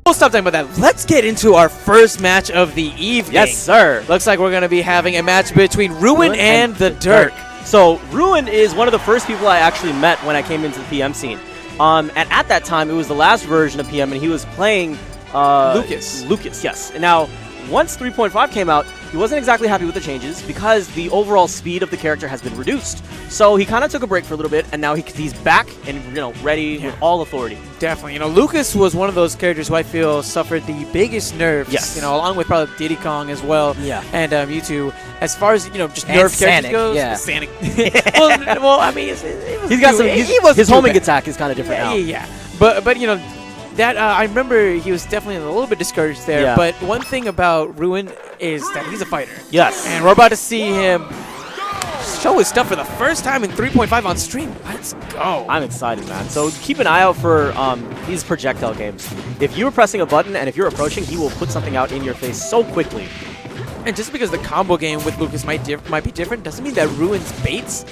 We'll stop talking about that. Let's get into our first match of the evening. Yes, sir. Looks like we're going to be having a match between Ruin and the Derk. So Ruin is one of the first people I actually met when I came into the PM scene. And at that time, it was the last version of PM, and he was playing Lucas. Lucas, yes. And now, once 3.5 came out, he wasn't exactly happy with the changes because the overall speed of the character has been reduced. So he kind of took a break for a little bit, and now he's back and ready with all authority. Definitely. Lucas was one of those characters who I feel suffered the biggest nerfs. Yes. Along with probably Diddy Kong as well. Yeah. And Mewtwo. As far as just And nerf characters Sonic, goes, yeah. Sonic. well, I mean, He's got some. His homing attack is kind of different now. Yeah. But that I remember he was definitely a little bit discouraged there. Yeah. But one thing about Ruin is that he's a fighter. Yes. And we're about to see him show his stuff for the first time in 3.5 on stream. Let's go. I'm excited, man. So keep an eye out for these projectile games. If you're pressing a button and if you're approaching, he will put something out in your face so quickly. And just because the combo game with Lucas might be different doesn't mean that Ruin's baits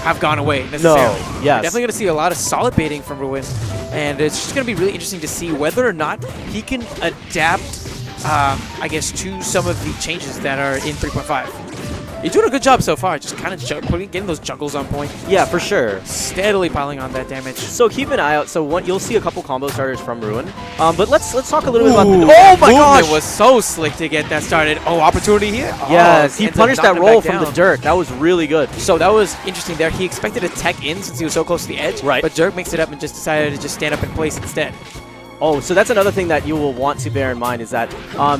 have gone away necessarily. No, yes. We're definitely going to see a lot of solid baiting from Ruin, and it's just going to be really interesting to see whether or not he can adapt, I guess, to some of the changes that are in 3.5. He's doing a good job so far, just kind of getting those juggles on point. Yeah, for sure. Steadily piling on that damage. So keep an eye out. So you'll see a couple combo starters from Ruin. But let's talk a little bit about the. Oh my gosh! gosh! It was so slick to get that started. Oh, opportunity here. Yes, he ends up punished that knocking roll back from the down. Derk. That was really good. So that was interesting there. He expected a tech in since he was so close to the edge. Right. But Derk makes it up and just decided to just stand up in place instead. Oh, so that's another thing that you will want to bear in mind is that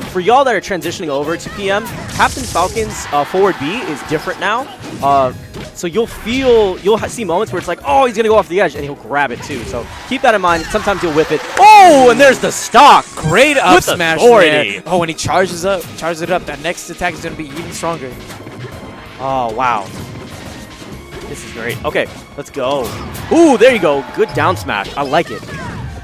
for y'all that are transitioning over to PM, Captain Falcon's forward B is different now. So you'll see moments where it's like, oh, he's going to go off the edge, and he'll grab it too. So keep that in mind. Sometimes you'll whip it. Oh, and there's the stock. Great up With smash authority. there. Oh, when he charges it up, that next attack is going to be even stronger. Oh, wow. This is great. Okay, let's go. Ooh, there you go. Good down smash. I like it.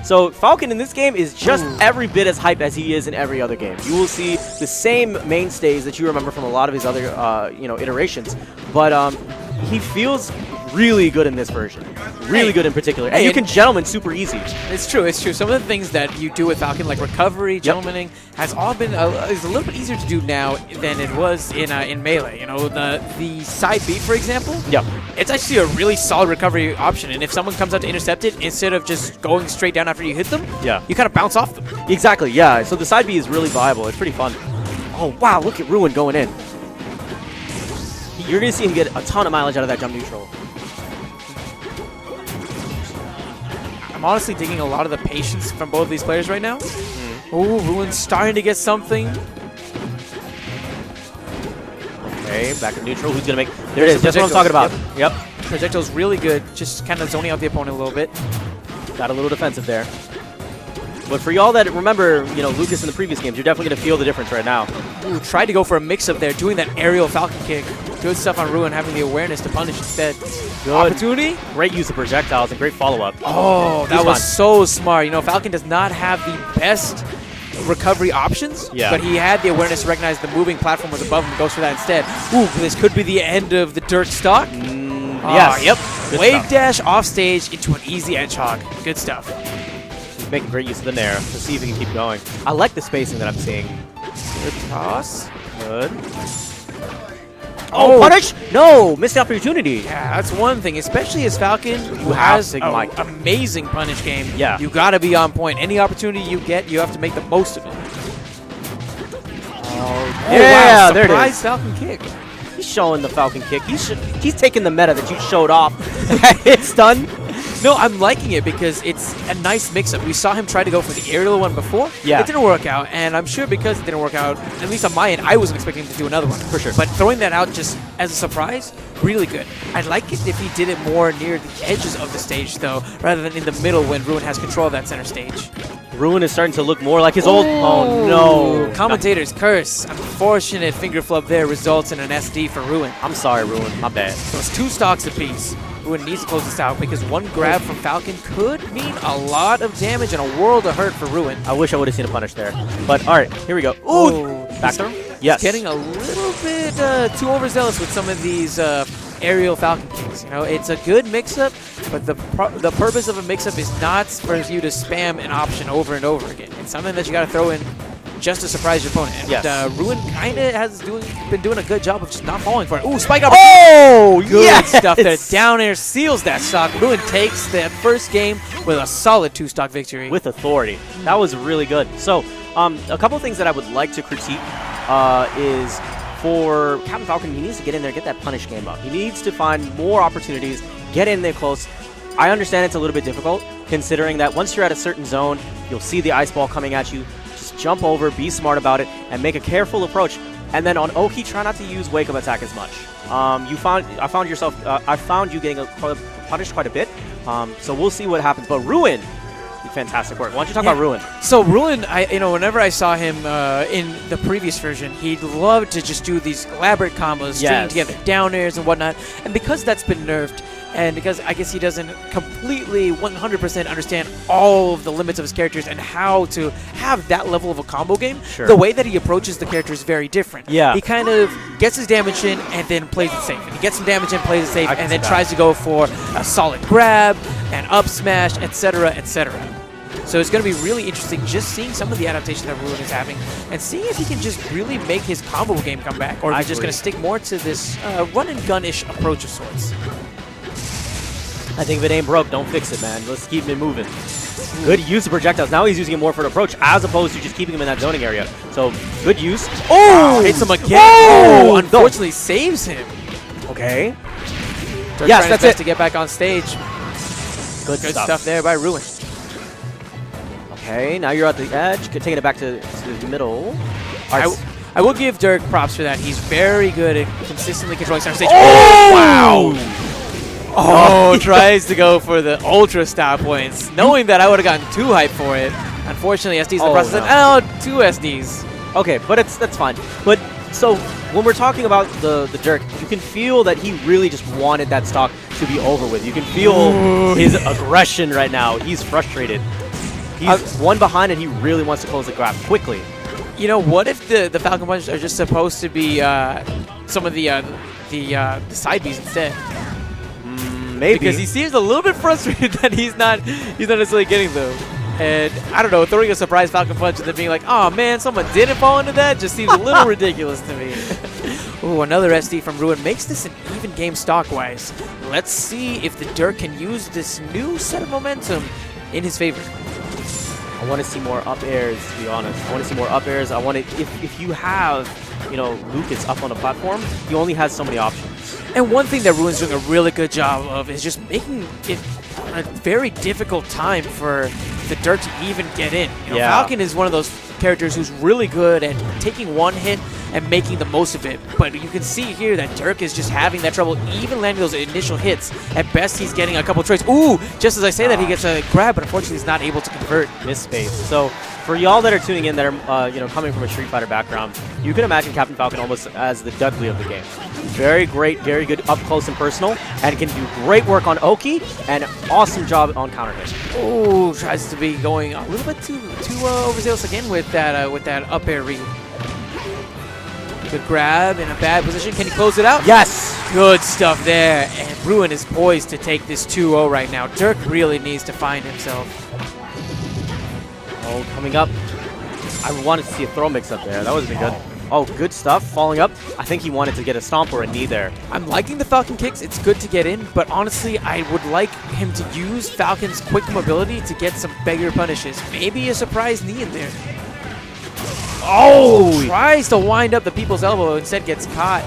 So Falcon in this game is just every bit as hype as he is in every other game. You will see the same mainstays that you remember from a lot of his other iterations, but he feels really good in this version. Really good in particular. And you can gentleman super easy. It's true, it's true. Some of the things that you do with Falcon, like recovery, gentlemaning, has all been is a little bit easier to do now than it was in Melee. The side beat, for example. Yep. It's actually a really solid recovery option, and if someone comes out to intercept it, instead of just going straight down after you hit them, you kind of bounce off them. Exactly, yeah. So the side B is really viable. It's pretty fun. Oh, wow, look at Ruin going in. You're going to see him get a ton of mileage out of that jump neutral. I'm honestly digging a lot of the patience from both of these players right now. Oh, Ruin's starting to get something. Okay, back to neutral. Who's going to make... There it is. That's what I'm talking about. Yep. Projectile's really good. Just kind of zoning out the opponent a little bit. Got a little defensive there. But for y'all that remember, Lucas in the previous games, you're definitely going to feel the difference right now. Ooh, tried to go for a mix-up there, doing that aerial Falcon kick. Good stuff on Ruin, having the awareness to punish instead. Good. Opportunity. Great use of projectiles and great follow-up. Oh, that was so smart. Falcon does not have the best recovery options, but he had the awareness to recognize the moving platform was above him and goes for that instead. Ooh, this could be the end of the Derk stock. Yes. Yep. Good Wave stuff. dash off stage into an easy edge hog. Good stuff. He's making great use of the Nair. Let's see if he can keep going. I like the spacing that I'm seeing. Good toss. Good. Oh, punish? No, missed opportunity. Yeah, that's one thing, especially as Falcon, who have has big an mic. amazing punish game. Yeah. You got to be on point. Any opportunity you get, you have to make the most of it. Yeah, wow. there it is. Surprise Falcon kick. He's showing the Falcon kick. He's taking the meta that you showed off. It's done. No, I'm liking it because it's a nice mix-up. We saw him try to go for the aerial one before. Yeah. It didn't work out, and I'm sure because it didn't work out, at least on my end, I wasn't expecting him to do another one. For sure. But throwing that out just as a surprise, really good. I'd like it if he did it more near the edges of the stage, though, rather than in the middle when Ruin has control of that center stage. Ruin is starting to look more like his old... Oh, no. Commentator's curse. Unfortunate finger flub there results in an SD for Ruin. I'm sorry, Ruin. My bad. So it's 2 stocks apiece. Ruin needs to close this out because one grab from Falcon could mean a lot of damage and a world of hurt for Ruin. I wish I would have seen a punish there. But, all right, here we go. Ooh! Back throw? Yes. Getting a little bit too overzealous with some of these aerial Falcon kicks. It's a good mix-up, but the purpose of a mix-up is not for you to spam an option over and over again. something that you got to throw in just to surprise your opponent. And Yes. Ruin kind of has been doing a good job of just not falling for it. Ooh, spike up. Oh, Good yes! stuff there. Down air seals that stock. Ruin takes that first game with a solid 2-stock victory. With authority. That was really good. So, a couple of things that I would like to critique is for Captain Falcon, he needs to get in there, get that punish game up. He needs to find more opportunities, get in there close. I understand it's a little bit difficult, considering that once you're at a certain zone, you'll see the ice ball coming at you. Just jump over, be smart about it, and make a careful approach. And then on Oki, try not to use wake-up attack as much. I found you getting punished quite a bit. So we'll see what happens. But Ruin, fantastic work. Why don't you talk about Ruin? So Ruin, whenever I saw him in the previous version, he loved to just do these elaborate combos, stringing together down airs and whatnot. And because that's been nerfed, and because I guess he doesn't completely 100% understand all of the limits of his characters and how to have that level of a combo game, the way that he approaches the character is very different. Yeah. He kind of gets his damage in and then plays it safe. And he gets some damage in, plays it safe, and then tries to go for a solid grab, an up smash, etc., etc. So it's going to be really interesting just seeing some of the adaptation that Ruin is having and seeing if he can just really make his combo game come back, or if he's just going to stick more to this run-and-gun-ish approach of sorts. I think if it ain't broke, don't fix it, man. Let's keep it moving. Good use of projectiles. Now he's using it more for an approach as opposed to just keeping him in that zoning area. So, good use. Oh! Hits him again. Oh! Unfortunately, saves him. Okay. Derk Yes, that's it. To get back on stage. Good stuff there by Ruin. Okay, now you're at the edge. Taking it back to the middle. I will give Derk props for that. He's very good at consistently controlling center stage. Oh! Wow! Oh, tries to go for the ultra stop points, knowing that I would have gotten too hyped for it. Unfortunately, SD's in the process. No. And, 2 SDs. Okay, but that's fine. But so when we're talking about the Derk, you can feel that he really just wanted that stock to be over with. You can feel his aggression right now. He's frustrated. He's one behind, and he really wants to close the gap quickly. You know, what if the Falcon Punches are just supposed to be some of the side Bs instead? Maybe. Because he seems a little bit frustrated that he's not necessarily getting them. And I don't know, throwing a surprise Falcon Punch and then being like, oh man, someone didn't fall into that just seems a little ridiculous to me. Ooh, another SD from Ruin makes this an even game stock-wise. Let's see if the Derk can use this new set of momentum in his favor. I want to see more up airs, to be honest. I want to see more up airs. I want to, if you have, Lucas up on the platform, he only has so many options. And one thing that Ruin's doing a really good job of is just making it a very difficult time for the Derk to even get in. Falcon is one of those characters who's really good at taking one hit and making the most of it. But you can see here that Derk is just having that trouble even landing those initial hits. At best, he's getting a couple trades. Ooh, just as I say that, he gets a grab, but unfortunately he's not able to convert. Miss space. So for y'all that are tuning in that are coming from a Street Fighter background, you can imagine Captain Falcon almost as the Dudley of the game. Very great, very good up close and personal, and can do great work on Oki, and awesome job on counter hit. Oh, tries to be going a little bit too overzealous again with that up air read. Good grab in a bad position. Can he close it out? Yes! Good stuff there. And Ruin is poised to take this 2-0 right now. Derk really needs to find himself. Oh, coming up. I wanted to see a throw mix up there. That would have been good. Oh, good stuff. Falling up. I think he wanted to get a stomp or a knee there. I'm liking the Falcon kicks. It's good to get in, but honestly, I would like him to use Falcon's quick mobility to get some bigger punishes. Maybe a surprise knee in there. Oh! Tries to wind up the people's elbow, instead gets caught.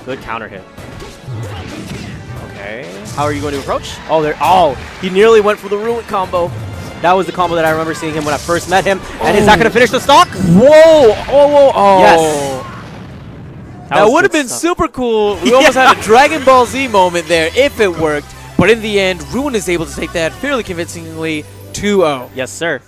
Good counter hit. Okay. How are you going to approach? Oh, he nearly went for the Ruin combo. That was the combo that I remember seeing him when I first met him. And is that going to finish the stock? Whoa! Oh! Yes. That would have been super cool. We almost had a Dragon Ball Z moment there if it worked. But in the end, Ruin is able to take that fairly convincingly 2-0. Yes, sir.